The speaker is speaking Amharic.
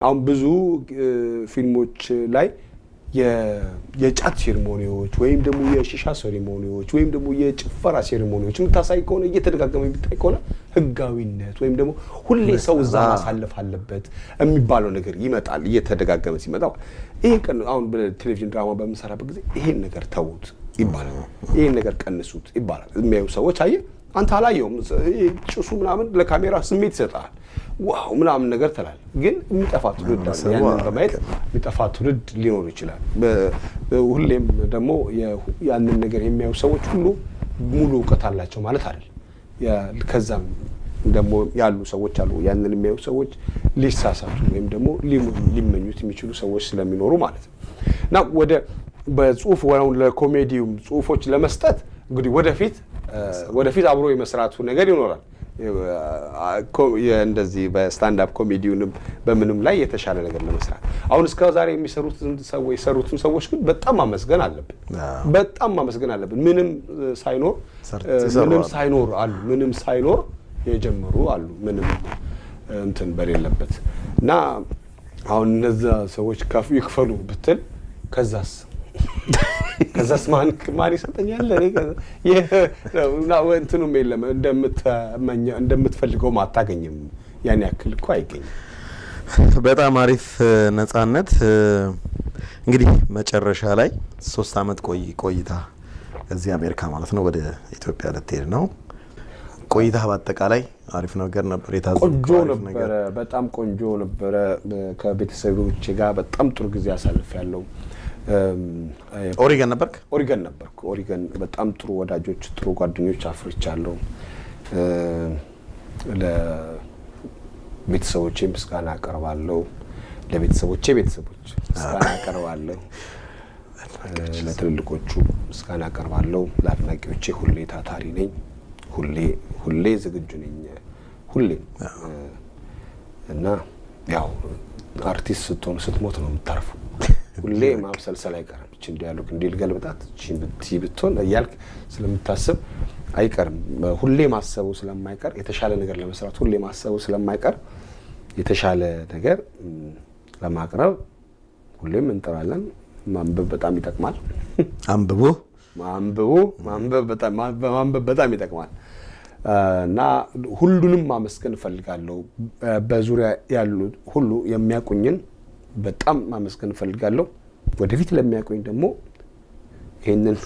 አሁን ብዙ ፊልሞች ላይ የጫት ሴሪሞኒዎች ወይም ደግሞ የሺሻ ሴሪሞኒዎች ወይም ደግሞ የጭፈራ ሴሪሞኒዎች ምታሳይ ከሆነ እየተደጋገመ ቢታይ ከሆነ ህጋዊነት ወይም ደግሞ ሁሌ ሰው እዛ ማሳለፍ አለበት የሚባለው ነገር ይመጣል እየተደጋገመ ሲመጣው ይሄ ቀን አሁን በቴሌቪዥን ድራማ በመሰራበት ጊዜ ይሄን ነገር ተውት ይባላል ይሄን ነገር ቀንሱት ይባላል የሚያዩ ሰዎች አየ አንተ አላየውም ጭሱ ምናምን ለካሜራ ስሜት ይሰጣል ዋው ምናምን ነገር ተላል ግን የሚጠፋት ትውልድ ያንን በማየት የሚጠፋት ትውልድ ሊኖር ይችላል ሁሌም ደግሞ ያንን ነገር የሚያዩ ሰዎች ሁሉ ሙሉ ዕውቀት አላቸው ማለት አይደል ከዛም ደግሞ ያሉ ሰዎች አሉ ያንን የሚያዩ ሰዎች ሊሳሳቱ ወይም ደግሞ ሊመኙት የሚችሉ ሰዎች ስለሚኖሩ ማለት ነው እና በጽሁፍ ወራው ለኮሜዲው ጽሁፎች ለመስጠት እንግዲህ ወደፊት አብሮ የመስራቱ ነገር ይኖራል እንደዚህ በስታንድ አፕ ኮሜዲውንም በምንም ላይ የተሻለ ነገር ለመስራት አሁን እስከ ዛሬ የሚሰሩትን ሰዎች ግን በጣም ማመስገን አለብን ምንም ሳይኖር የጀመሩ አሉ ምንም እንትን በሌለበት እና አሁን እነዛ ሰዎች ይክፈሉ ብትል ከዛስ ማን ይሰጠኛል እና እንትኑም የለም እንደምትፈልገው ማታገኝም ያን ያክል እኮ አይገኝም በጣም አሪፍ ነፃነት እንግዲህ መጨረሻ ላይ 3 አመት ቆይታ እዚህ አሜሪካ ማለት ነው ወደ ኢትዮጵያ ልትሄድ ነው ቆይታ በአጠቃላይ አሪፍ ነገር ነበር ቆንጆ ነበር በጣም ቆንጆ ነበር ከቤተሰቦቼ ጋር በጣም ጥሩ ጊዜ አሳልፌያለሁ ኦሪገን ነበርኩ ኦሪገን በጣም ጥሩ ወዳጆች ጥሩ ጓደኞች አፍርቻለሁ ለቤተሰቦቼ ምስጋና አቀርባለሁ ለቤተሰቦቼ ምስጋና አቀርባለሁ ለትልልቆቹ ምስጋና አቀርባለሁ ለአድናቂዎቼ ሁሌ ታታሪ ነኝ ሁሌ ዝግጁ ነኝ ሁሌ እና ያው አርቲስት ስትሞት ነው የምታርፈው ሁሌ ማብሰልሰል አይቀርም እቺ ዲያሎግ እንዲልገልብጣት እቺ ብትሆን ያልክ ስለምታስብ አይቀርም ሁሌ ማሰቡ ስለማይቀር የተሻለ ነገር ለመስራት ሁሌ ማሰቡ ስለማይቀር የተሻለ ነገር ለማቅረብ ሁሌም እንጥራለን ማንበብ በጣም ይጠቅማል ማንበብ በጣም ይጠቅማል እና ሁሉንም ማመስገን ፈልጋለሁ በዙሪያ ያሉ ሁሉ የሚያቁኝን በጣም ማመስገን ፈልጋለሁ ወደፊት ለሚያቆኝ ደግሞ ይሄንን